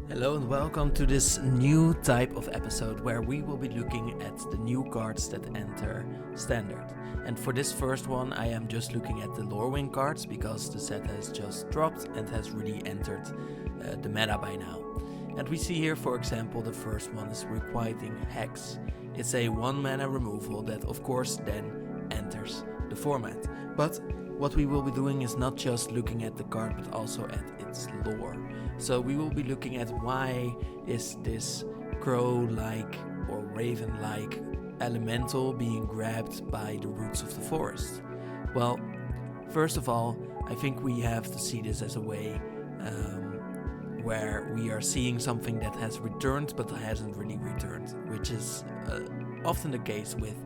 Hello and welcome to this new type of episode where we will be looking at the new cards that enter Standard. And for this first one I am just looking at the Lorwyn cards because the set has just dropped and has really entered the meta by now. And we see here, for example, the first one is Requiting Hex. It's a 1 mana removal that of course then enters the format. But what we will be doing is not just looking at the card but also at its lore. So we will be looking at why is this crow-like or raven-like elemental being grabbed by the roots of the forest. Well, first of all, I think we have to see this as a way where we are seeing something that has returned but hasn't really returned, which is often the case with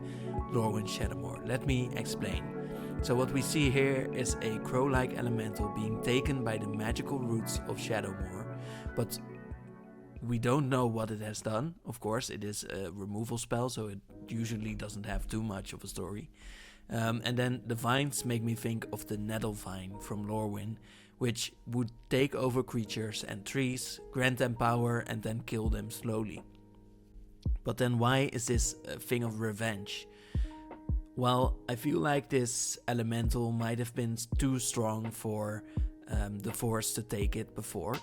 Lorwyn Shadowmoor. Let me explain. So what we see here is a crow-like elemental being taken by the magical roots of Shadowmoor, but we don't know what it has done. Of course, it is a removal spell, so it usually doesn't have too much of a story. And then the vines make me think of the nettle vine from Lorwyn, which would take over creatures and trees, grant them power, and then kill them slowly. But then why is this a thing of revenge? Well, I feel like this elemental might have been too strong for the forest to take it before,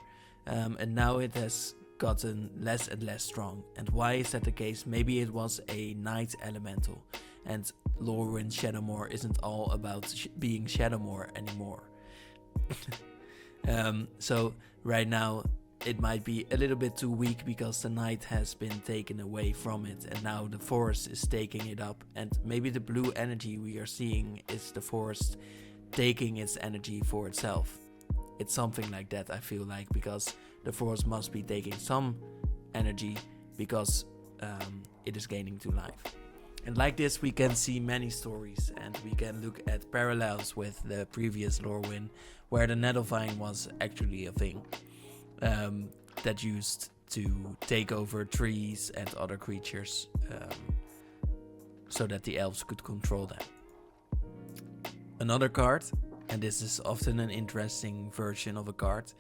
and now it has gotten less and less strong. And why is that the case? Maybe it was a night elemental, and Lorwyn Shadowmoor isn't all about being Shadowmoor anymore. So right now it might be a little bit too weak because the night has been taken away from it and now the forest is taking it up, and maybe the blue energy we are seeing is the forest taking its energy for itself. It's something like that, I feel like, because the forest must be taking some energy because it is gaining to life. And like this we can see many stories, and we can look at parallels with the previous Lorwyn where the nettlevine was actually a thing that used to take over trees and other creatures so that the elves could control them. Another card, and this is often an interesting version of a card,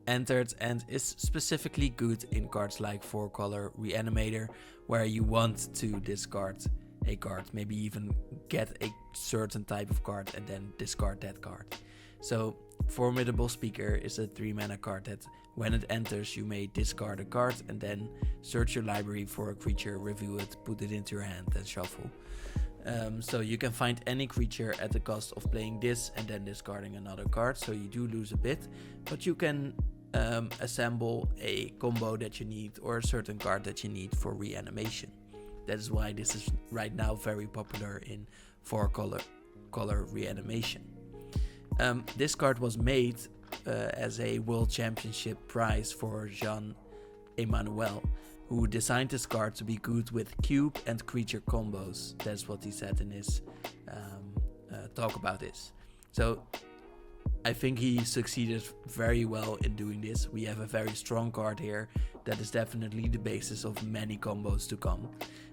entered and is specifically good in cards like 4-color Reanimator, where you want to discard a card, maybe even get a certain type of card and then discard that card. So Formidable Speaker is a 3 mana card that when it enters you may discard a card and then search your library for a creature, review it, put it into your hand and shuffle. So you can find any creature at the cost of playing this and then discarding another card, so you do lose a bit, but you can assemble a combo that you need or a certain card that you need for reanimation. That is why this is right now very popular in 4-color reanimation. This card was made as a World Championship prize for Jean Emmanuel, who designed this card to be good with cube and creature combos. That's what he said in his talk about this. So I think he succeeded very well in doing this. We have a very strong card here that is definitely the basis of many combos to come.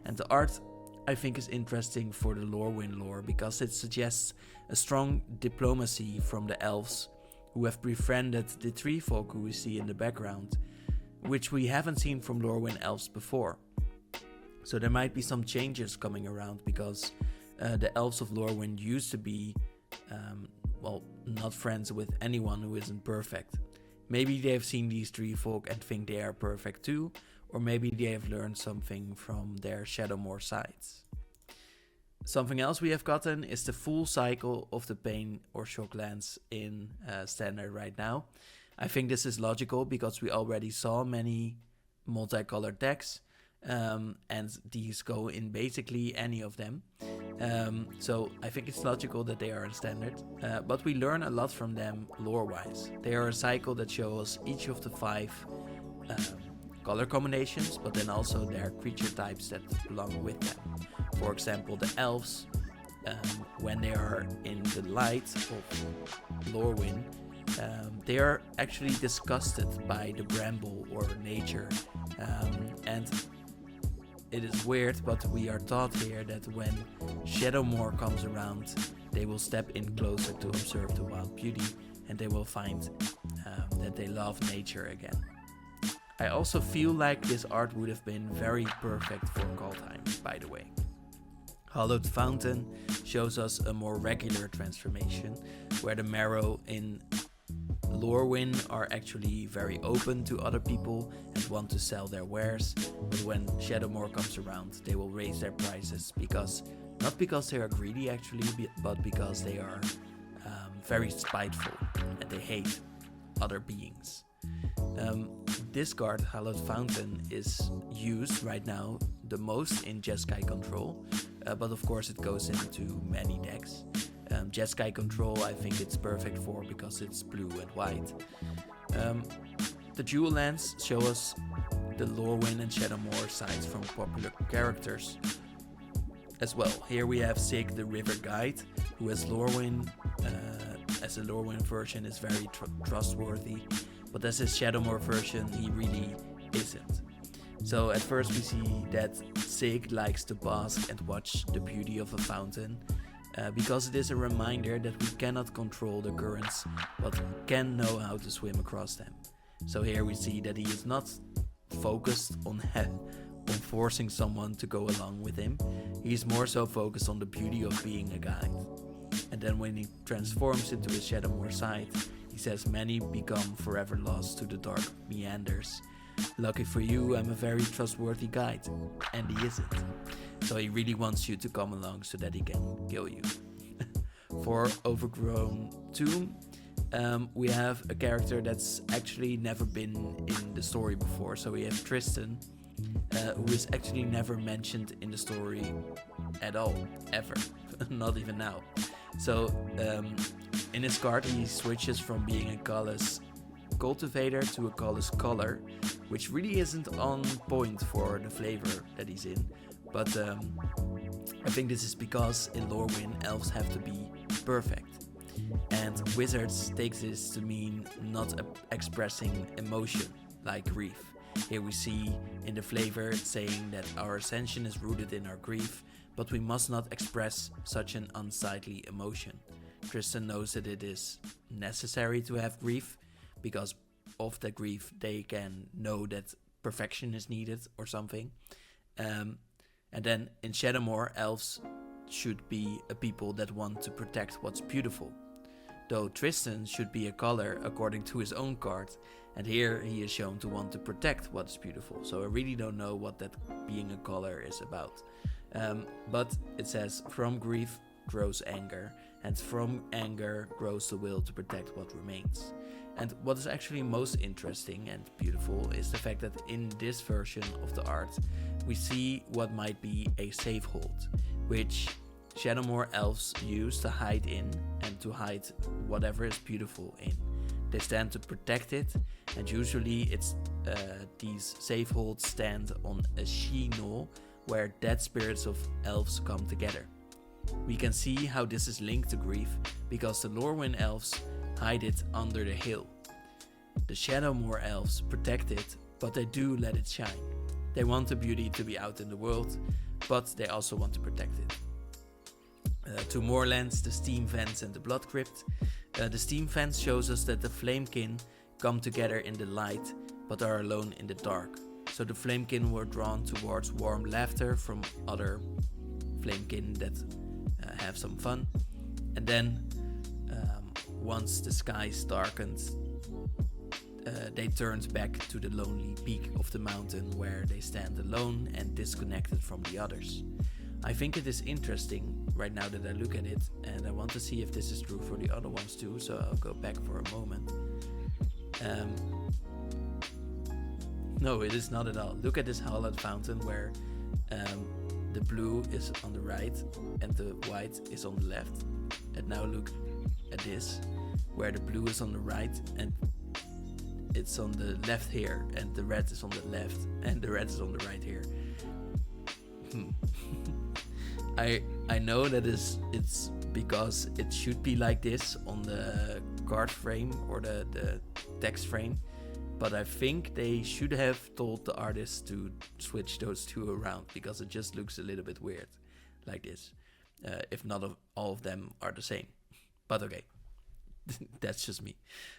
And the art I think is interesting for the Lorwyn lore because it suggests a strong diplomacy from the elves who have befriended the tree folk who we see in the background, which we haven't seen from Lorwyn elves before. So there might be some changes coming around because the elves of Lorwyn used to be not friends with anyone who isn't perfect. Maybe they have seen these tree folk and think they are perfect too, or maybe they have learned something from their Shadowmoor sides. Something else we have gotten is the full cycle of the pain or shock lands in Standard right now. I think this is logical because we already saw many multicolored decks, and these go in basically any of them. So I think it's logical that they are in Standard, but we learn a lot from them lore-wise. They are a cycle that shows each of the 5 color combinations, but then also their creature types that belong with them. For example, the elves, when they are in the light of Lorwyn, they are actually disgusted by the bramble or nature, and it is weird, but we are taught here that when Shadowmoor comes around, they will step in closer to observe the wild beauty, and they will find that they love nature again. I also feel like this art would have been very perfect for Kaldheim, by the way. Hallowed Fountain shows us a more regular transformation, where the Marrow in Lorwyn are actually very open to other people and want to sell their wares, but when Shadowmoor comes around, they will raise their prices not because they are greedy actually, but because they are very spiteful and they hate other beings. This card, Hallowed Fountain, is used right now the most in Jeskai Control, but of course it goes into many decks. Jeskai Control I think it's perfect for because it's blue and white. The Jewel lands show us the Lorwyn and Shadowmoor sides from popular characters as well. Here we have Sig the River Guide, who has Lorwyn, as a Lorwyn version is very trustworthy, but as his Shadowmoor version he really isn't. So at first we see that Sig likes to bask and watch the beauty of a fountain, because it is a reminder that we cannot control the currents, but can know how to swim across them. So here we see that he is not focused on forcing someone to go along with him. He's more so focused on the beauty of being a guide. And then when he transforms into his Shadowmoor side, he says many become forever lost to the dark meanders. Lucky for you, I'm a very trustworthy guide. And he isn't. So he really wants you to come along so that he can kill you. For Overgrown Tomb, we have a character that's actually never been in the story before. So we have Tristan, who is actually never mentioned in the story at all, ever. Not even now. So in his card he switches from being a Callous cultivator to a Callous color, which really isn't on point for the flavor that he's in. But I think this is because in Lorwyn elves have to be perfect. And wizards take this to mean not expressing emotion, like grief. Here we see in the flavor saying that our ascension is rooted in our grief, but we must not express such an unsightly emotion. Tristan knows that it is necessary to have grief, because of that grief they can know that perfection is needed or something. And then in Shadowmoor, elves should be a people that want to protect what's beautiful. Though Tristan should be a color according to his own card, and here he is shown to want to protect what's beautiful. So I really don't know what that being a color is about. But it says, from grief grows anger, and from anger grows the will to protect what remains. And what is actually most interesting and beautiful is the fact that in this version of the art, we see what might be a safe hold, which Shadowmoor elves use to hide in and to hide whatever is beautiful in. They stand to protect it, and usually it's these safe holds stand on a she-knoll where dead spirits of elves come together. We can see how this is linked to grief, because the Lorwyn elves hide it under the hill. The Shadowmoor elves protect it, but they do let it shine. They want the beauty to be out in the world, but they also want to protect it. Two more lands, the Steam Vents and the Blood Crypt. The Steam Vents shows us that the Flamekin come together in the light, but are alone in the dark. So the Flamekin were drawn towards warm laughter from other Flamekin that have some fun. And then once the skies darkened, they turned back to the lonely peak of the mountain where they stand alone and disconnected from the others. I think it is interesting right now that I look at it, and I want to see if this is true for the other ones too, so I'll go back for a moment. No, it is not at all. Look at this Hallowed Fountain where the blue is on the right and the white is on the left. And now look at this, where the blue is on the right and it's on the left here, and the red is on the left and the red is on the right here. I know that it's because it should be like this on the card frame or the text frame, but I think they should have told the artist to switch those two around, because it just looks a little bit weird like this, if not all of them are the same. But okay. That's just me.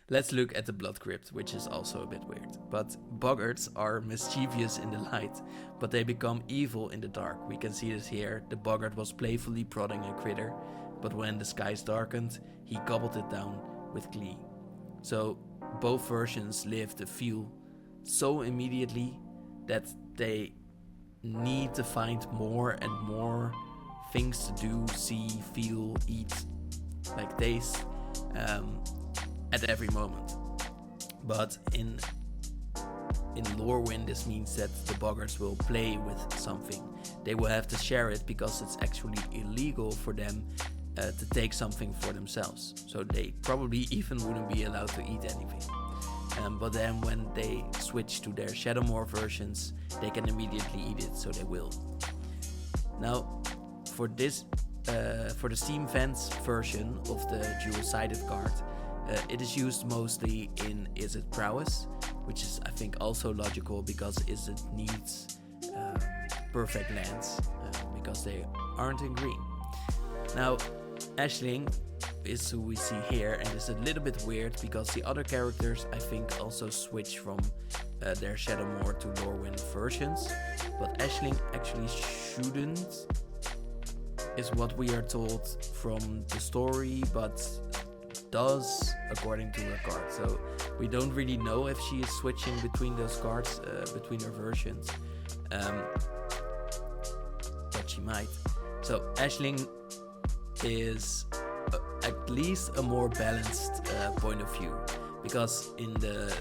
Let's look at the Blood Crypt, which is also a bit weird. But boggarts are mischievous in the light, but they become evil in the dark. We can see this here. The boggart was playfully prodding a critter, but when the skies darkened, he gobbled it down with glee. So both versions live the feel so immediately that they need to find more and more things to do, see, feel, eat, like taste, at every moment. But in Lorwyn, this means that the boggarts will play with something. They will have to share it because it's actually illegal for them to take something for themselves. So they probably even wouldn't be allowed to eat anything. But then when they switch to their Shadowmoor versions, they can immediately eat it, so they will. Now, for this, for the Steam Vents version of the dual-sided card, it is used mostly in Izzet Prowess, which is, I think, also logical because Izzet needs perfect lands because they aren't in green. Now, Ashling is who we see here, and it's a little bit weird because the other characters, I think, also switch from their Shadowmoor to Lorwyn versions, but Ashling actually shouldn't, is what we are told from the story, but does according to her card. So we don't really know if she is switching between those cards, between her versions, but she might. So Ashling is at least a more balanced point of view, because in the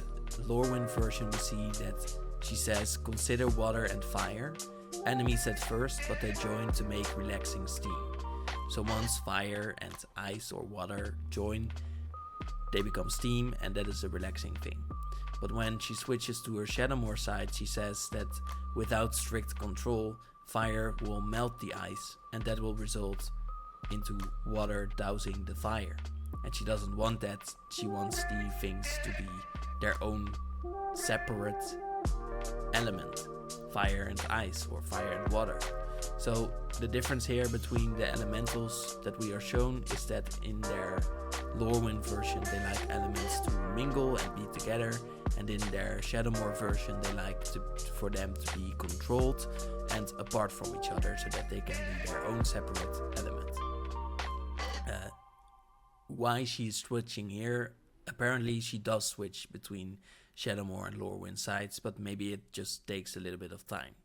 Lorwyn version we see that she says consider water and fire, enemies at first, but they join to make relaxing steam. So once fire and ice or water join, they become steam, and that is a relaxing thing. But when she switches to her Shadowmoor side, she says that without strict control, fire will melt the ice, and that will result into water dousing the fire. And she doesn't want that. She wants the things to be their own separate element, fire and ice, or fire and water. So the difference here between the elementals that we are shown is that in their Lorwyn version they like elements to mingle and be together, and in their Shadowmoor version they like for them to be controlled and apart from each other so that they can be their own separate element. Why she's switching here, apparently she does switch between Shadowmoor and Lorwyn sides, but maybe it just takes a little bit of time.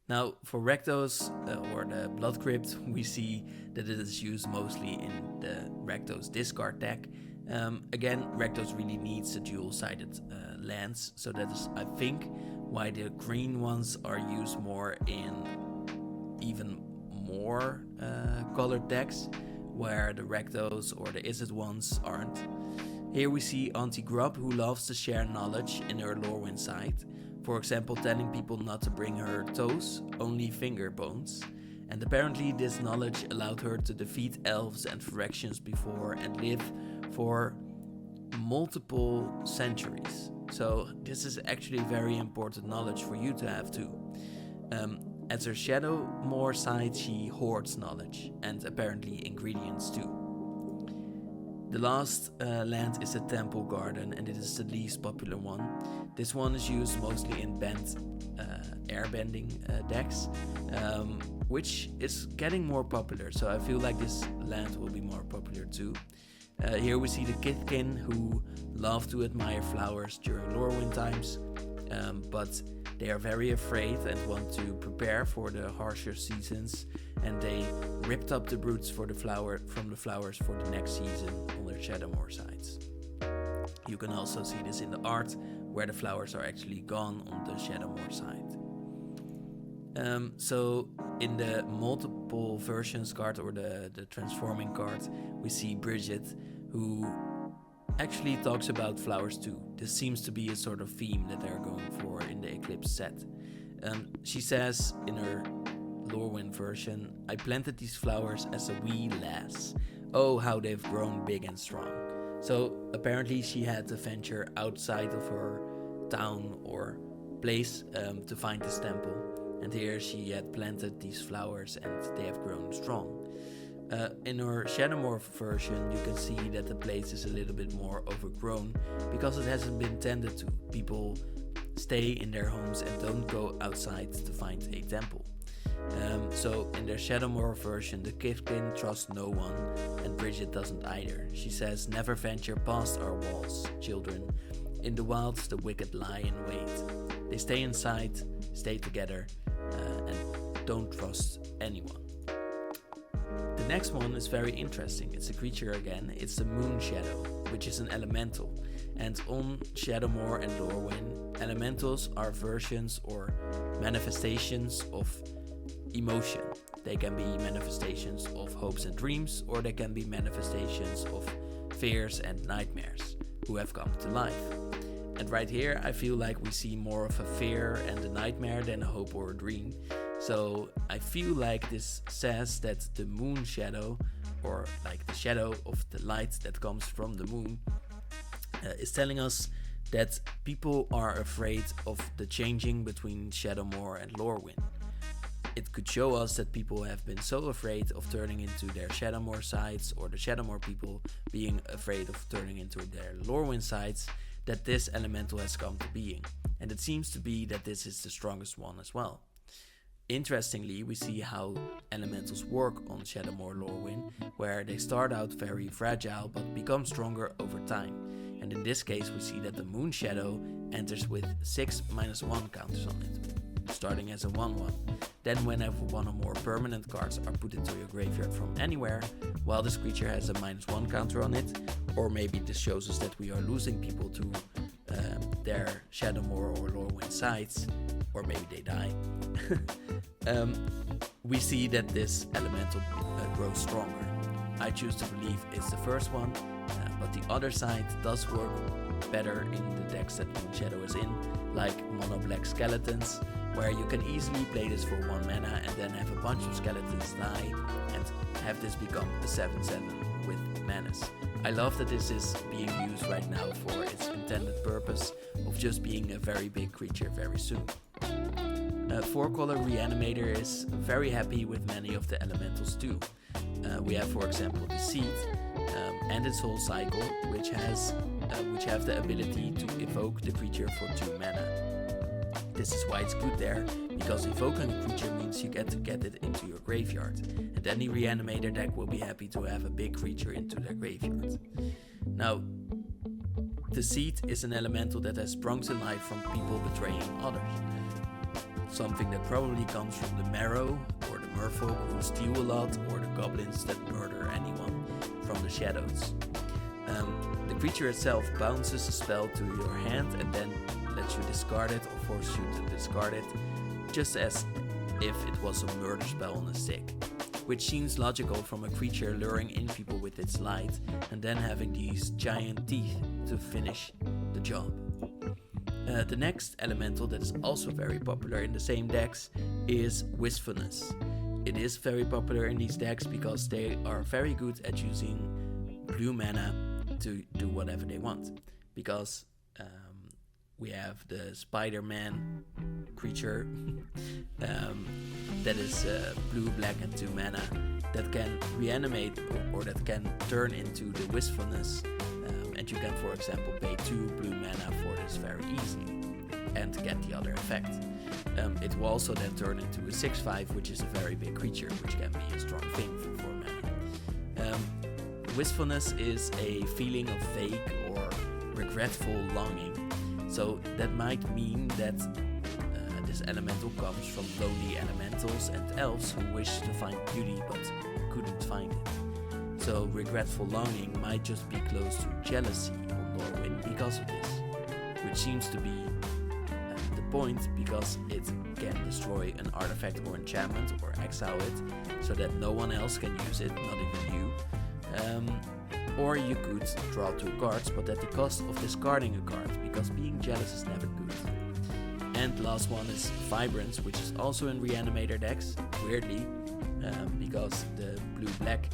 Now for Rakdos, or the Blood Crypt, we see that it is used mostly in the Rakdos discard deck. Again, Rakdos really needs the dual-sided lands, so that is, I think, why the green ones are used more in even more colored decks, where the Rakdos or the Izzet ones aren't. Here we see Auntie Grub, who loves to share knowledge in her Lorwyn side. For example, telling people not to bring her toes, only finger bones. And apparently this knowledge allowed her to defeat elves and fractions before and live for multiple centuries. So this is actually very important knowledge for you to have too. At her Shadowmoor side, she hoards knowledge and apparently ingredients too. The last land is a Temple Garden, and it is the least popular one. This one is used mostly in bent airbending decks, which is getting more popular, so I feel like this land will be more popular too. Here we see the Kitkin, who love to admire flowers during Lorwyn times, but they are very afraid and want to prepare for the harsher seasons, and they ripped up the roots from the flowers for the next season on their Shadowmoor sides. You can also see this in the art, where the flowers are actually gone on the Shadowmoor side. So in the multiple versions card, or the transforming card, we see Bridget, who actually talks about flowers too. This seems to be a sort of theme that they're going for in the Eclipse set. She says in her Lorwyn version, I planted these flowers as a wee lass. Oh, how they've grown big and strong. So apparently she had to venture outside of her town or place to find this temple. And here she had planted these flowers and they have grown strong. In our Shadowmorph version, you can see that the place is a little bit more overgrown because it hasn't been tended to. People stay in their homes and don't go outside to find a temple. So in their Shadowmorph version, the Kifkin trusts no one, and Bridget doesn't either. She says, "Never venture past our walls, children. In the wilds, the wicked lie in wait. They stay inside, stay together, and don't trust anyone." The next one is very interesting. It's a creature again. It's the Moonshadow, which is an elemental. And on Shadowmoor and Lorwyn, elementals are versions or manifestations of emotion. They can be manifestations of hopes and dreams, or they can be manifestations of fears and nightmares who have come to life. And right here, I feel like we see more of a fear and a nightmare than a hope or a dream. So I feel like this says that the moon shadow, or like the shadow of the light that comes from the moon, is telling us that people are afraid of the changing between Shadowmoor and Lorwyn. It could show us that people have been so afraid of turning into their Shadowmoor sides, or the Shadowmoor people being afraid of turning into their Lorwyn sides, that this elemental has come to being. And it seems to be that this is the strongest one as well. Interestingly, we see how elementals work on Shadowmoor Lorwyn, where they start out very fragile but become stronger over time. And in this case, we see that the Moon Shadow enters with 6-1 counters on it, starting as a 1/1. Then whenever one or more permanent cards are put into your graveyard from anywhere, while this creature has a -1 counter on it, or maybe this shows us that we are losing people to their Shadowmoor or Lorwyn sides, or maybe they die, we see that this elemental grows stronger. I choose to believe it's the first one, but the other side does work better in the decks that Moonshadow is in, like mono black skeletons, where you can easily play this for 1 mana and then have a bunch of skeletons die and have this become a 7/7 with menace. I love that this is being used right now for its intended purpose of just being a very big creature very soon. 4-color Reanimator is very happy with many of the elementals too. We have, for example, Deceit and its whole cycle, which have the ability to evoke the creature for 2 mana. This is why it's good there, because evoking a creature means you get to get it into your graveyard, and any Reanimator deck will be happy to have a big creature into their graveyard. Now, Deceit is an elemental that has sprung to life from people betraying others. Something that probably comes from the Marrow, or the Merfolk who steal a lot, or the goblins that murder anyone from the shadows. The creature itself bounces a spell to your hand and then lets you discard it or force you to discard it, just as if it was a murder spell on a stick, which seems logical from a creature luring in people with its light and then having these giant teeth to finish the job. The next elemental that is also very popular in the same decks is Wistfulness. It is very popular in these decks because they are very good at using blue mana to do whatever they want. Because we have the Spider-Man creature that is blue, black and 2 mana that can reanimate or that can turn into the Wistfulness. And you can, for example, pay 2 blue mana for this very easily and get the other effect. It will also then turn into a 6/5, which is a very big creature, which can be a strong thing for 4 mana. Wistfulness is a feeling of vague or regretful longing. So that might mean that this elemental comes from lonely elementals and elves who wish to find beauty but couldn't find it. So regretful longing might just be close to jealousy on Lorwyn because of this, which seems to be the point, because it can destroy an artifact or enchantment or exile it so that no one else can use it, not even you. Or you could draw 2 cards, but at the cost of discarding a card, because being jealous is never good. And last one is Vibrance, which is also in Reanimator decks, weirdly, because the blue-black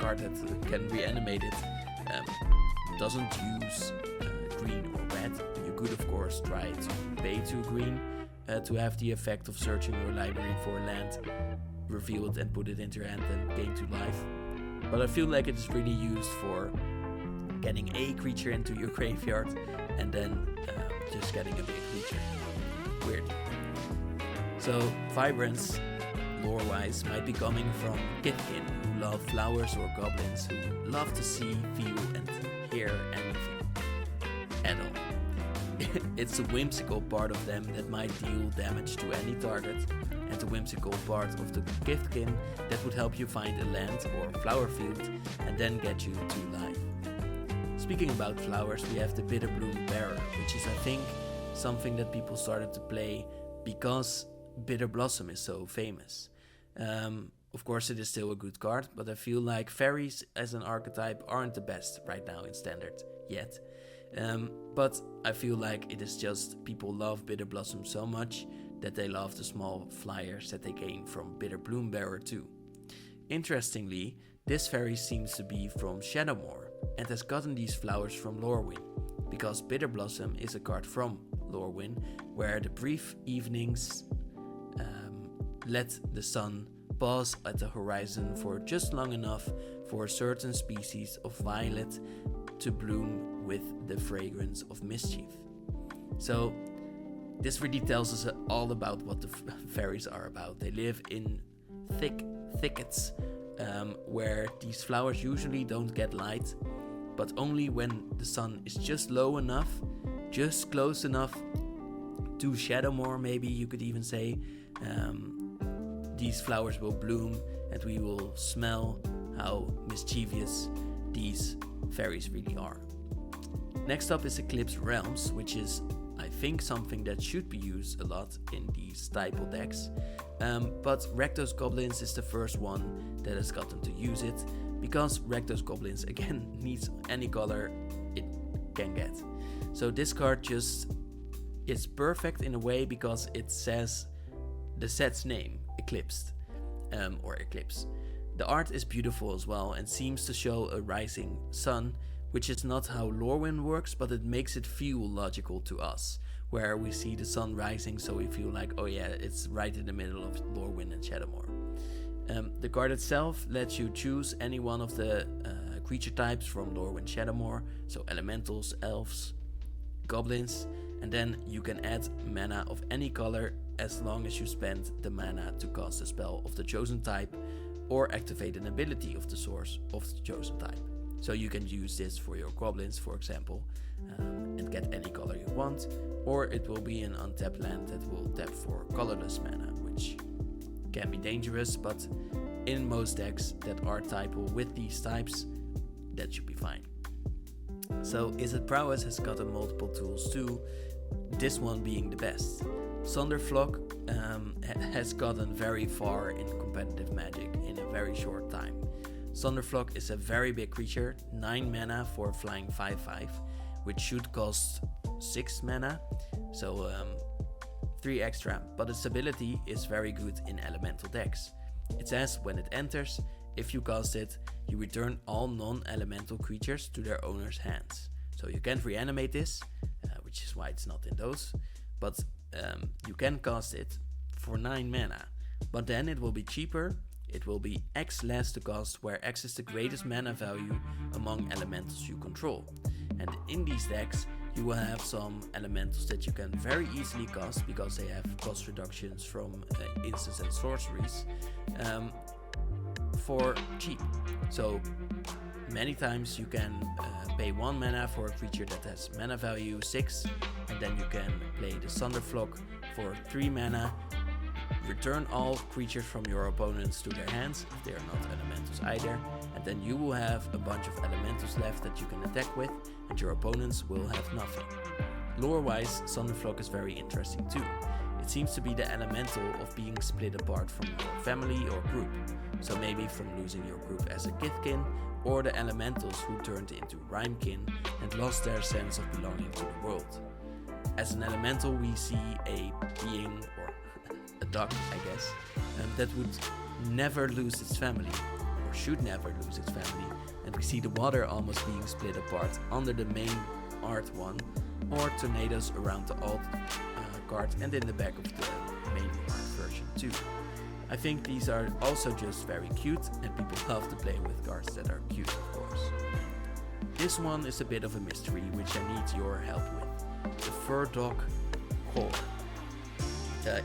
card that can reanimate it doesn't use green or red. You could of course try to pay 2 green to have the effect of searching your library for land, reveal it and put it into your hand and gain 2 life. But I feel like it is really used for getting a creature into your graveyard and then just getting a big creature. Weird. So Vibrance, lore-wise, might be coming from Giftkin, who love flowers, or goblins who love to see, feel and hear anything at all. It's a whimsical part of them that might deal damage to any target, and the whimsical part of the Giftkin that would help you find a land or flower field and then get you 2 life. Speaking about flowers, we have the Bitterbloom Bearer, which is, I think, something that people started to play because Bitter Blossom is so famous. Of course, it is still a good card, but I feel like fairies as an archetype aren't the best right now in Standard yet. But I feel like it is just people love Bitter Blossom so much that they love the small flyers that they gain from Bitterbloom Bearer too. Interestingly, this fairy seems to be from Shadowmoor and has gotten these flowers from Lorwyn, because Bitter Blossom is a card from Lorwyn, where the brief evenings let the sun pause at the horizon for just long enough for a certain species of violet to bloom with the fragrance of mischief. So this really tells us all about what the fairies are about. They live in thick thickets where these flowers usually don't get light, but only when the sun is just low enough, just close enough to Shadowmoor, maybe you could even say, these flowers will bloom and we will smell how mischievous these fairies really are. Next up is Eclipsed Realms, which is, I think, something that should be used a lot in these typo decks, but Rakdos Goblins is the first one that has gotten to use it, because Rakdos Goblins again needs any color it can get. So this card just is perfect in a way because it says the set's name, Eclipsed, or Eclipse. The art is beautiful as well and seems to show a rising sun, which is not how Lorwyn works, but it makes it feel logical to us, where we see the sun rising, so we feel like, oh yeah, it's right in the middle of Lorwyn and Shadowmoor. The card itself lets you choose any one of the creature types from Lorwyn Shadowmoor, so elementals, elves, goblins, and then you can add mana of any color as long as you spend the mana to cast a spell of the chosen type or activate an ability of the source of the chosen type. So you can use this for your goblins, for example, and get any color you want, or it will be an untapped land that will tap for colorless mana, which can be dangerous, but in most decks that are typo with these types, that should be fine. So Izzet Prowess has gotten multiple tools too, this one being the best. Sunderflock has gotten very far in competitive Magic in a very short time. Sunderflock is a very big creature, 9 mana for flying 5/5, which should cost 6 mana, so 3 extra, but its ability is very good in elemental decks. It says when it enters, if you cast it, you return all non-elemental creatures to their owner's hands. So you can't reanimate this, which is why it's not in those, but you can cast it for 9 mana, but then it will be cheaper. It will be X less to cast, where X is the greatest mana value among elementals you control. And in these decks, you will have some elementals that you can very easily cast because they have cost reductions from instants and sorceries for cheap. So many times you can pay 1 mana for a creature that has mana value 6, and then you can play the Sunderflock for 3 mana, return all creatures from your opponents to their hands if they are not elementals either, and then you will have a bunch of elementals left that you can attack with, and your opponents will have nothing. Lore-wise, Sunderflock is very interesting too. It seems to be the elemental of being split apart from your family or group, so maybe from losing your group as a Giftkin, or the elementals who turned into Rhymekin and lost their sense of belonging to the world. As an elemental, we see a being, or a duck, I guess, that would never lose its family, or should never lose its family, and we see the water almost being split apart under the main art one, or tornadoes around the alt card and in the back of the main art version too. I think these are also just very cute, and people love to play with cards that are cute, of course. This one is a bit of a mystery, which I need your help with. The Firdoch Core.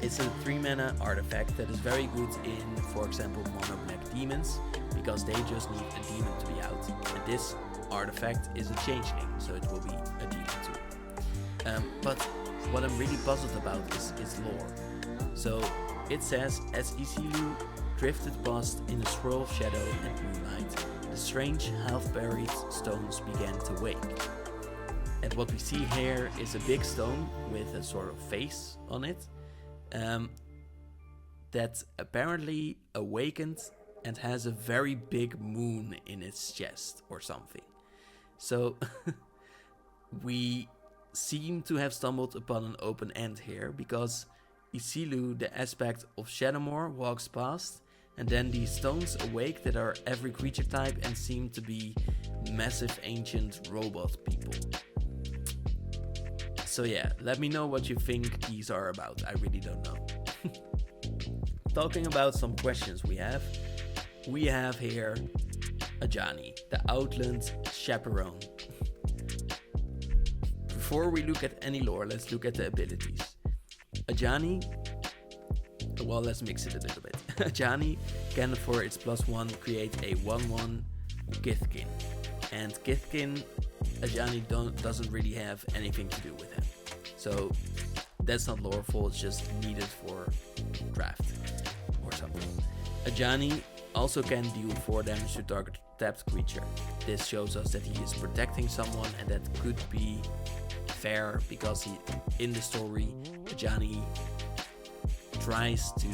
It's a 3-mana artifact that is very good in, for example, mono black demons, because they just need a demon to be out. And this artifact is a changeling, so it will be a demon too. But what I'm really puzzled about is its lore. So it says, as Isilu drifted past in a swirl of shadow and moonlight, the strange half-buried stones began to wake. And what we see here is a big stone with a sort of face on it, that apparently awakened and has a very big moon in its chest or something. So we seem to have stumbled upon an open end here, because Isilu, the aspect of Shadowmoor, walks past, and then these stones awake that are every creature type and seem to be massive ancient robot people. So yeah, let me know what you think these are about. I really don't know. Talking about some questions we have here Ajani, the Outland Chaperone. Before we look at any lore, let's look at the abilities. Ajani, well, let's mix it a little bit. Ajani can, for its +1, create a 1/1 Githkin. And Githkin, Ajani doesn't really have anything to do with him. So that's not loreful, it's just needed for draft or something. Ajani also can deal 4 damage to target tapped creature. This shows us that he is protecting someone, and that could be fair because in the story, Ajani tries to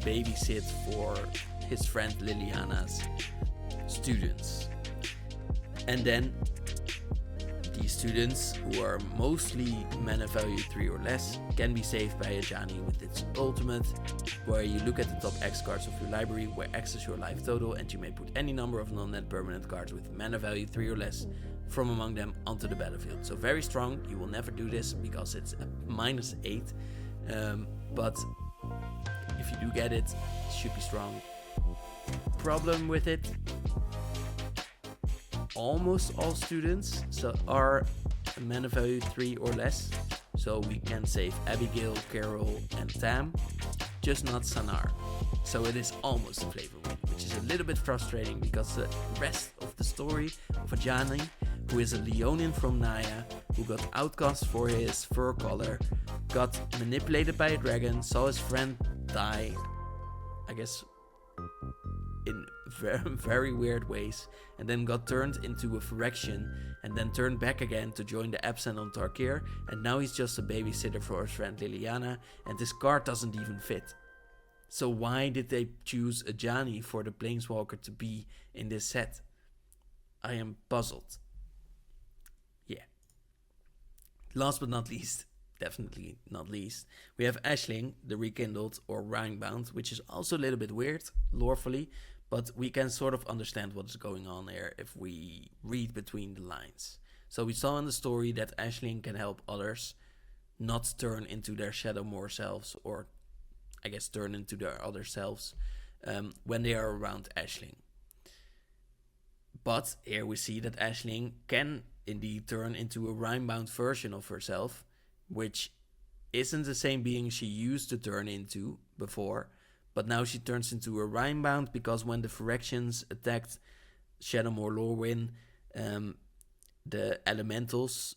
babysit for his friend Liliana's students. And then these students, who are mostly mana value 3 or less, can be saved by Ajani with its ultimate, where you look at the top X cards of your library, where X is your life total, and you may put any number of non-net permanent cards with mana value 3 or less from among them onto the battlefield. So very strong. You will never do this because it's a -8, but if you do get it, it should be strong. Problem with it, almost all students are mana value 3 or less, so we can save Abigail, Carol and Tam, just not Sanar. So it is almost a flavor win, which is a little bit frustrating because the rest of the story of Ajani, who is a Leonin from Naya, who got outcast for his fur color, got manipulated by a dragon, saw his friend die, I guess in very, very weird ways, and then got turned into a Phyrexian, and then turned back again to join the Absent on Tarkir, and now he's just a babysitter for his friend Liliana, and this card doesn't even fit. So why did they choose Ajani for the Planeswalker to be in this set? I am puzzled. Yeah. Last but not least, definitely not least, we have Ashling, the Rekindled or Rimebound, which is also a little bit weird, lorefully, but we can sort of understand what is going on here if we read between the lines. So we saw in the story that Ashling can help others not turn into their Shadowmoor selves, or I guess turn into their other selves when they are around Ashling. But here we see that Ashling can indeed turn into a Rimebound version of herself, which isn't the same being she used to turn into before, but now she turns into a Rimebound because when the Phyrexians attacked Shadowmoor Lorwyn, the elementals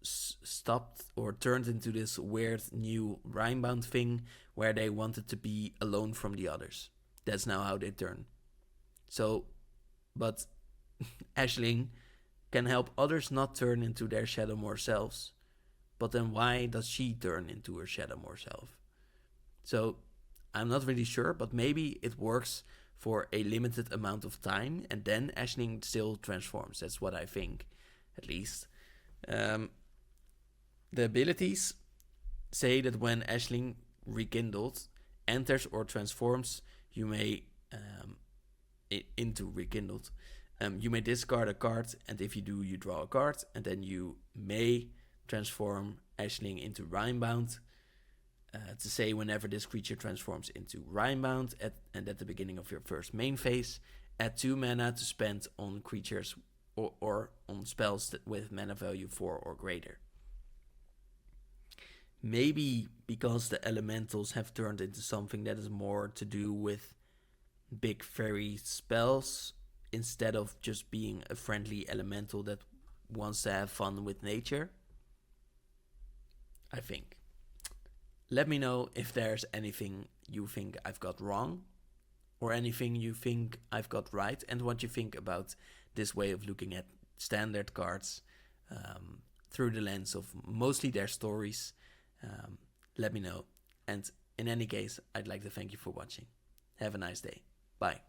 stopped or turned into this weird new Rimebound thing where they wanted to be alone from the others. That's now how they turn. So, but Ashling can help others not turn into their Shadowmoor selves. But then why does she turn into her Shadowmoor self? So I'm not really sure, but maybe it works for a limited amount of time and then Ashling still transforms. That's what I think, at least. The abilities say that when Ashling Rekindled enters or transforms, you may into Rekindled, you may discard a card, and if you do, you draw a card, and then you may transform Ashling into Rimebound. to say whenever this creature transforms into Rimebound and at the beginning of your first main phase, add 2 mana to spend on creatures or on spells with mana value 4 or greater. Maybe because the elementals have turned into something that is more to do with big fairy spells instead of just being a friendly elemental that wants to have fun with nature. I think. Let me know if there's anything you think I've got wrong or anything you think I've got right, and what you think about this way of looking at standard cards through the lens of mostly their stories. Let me know. And in any case, I'd like to thank you for watching. Have a nice day. Bye.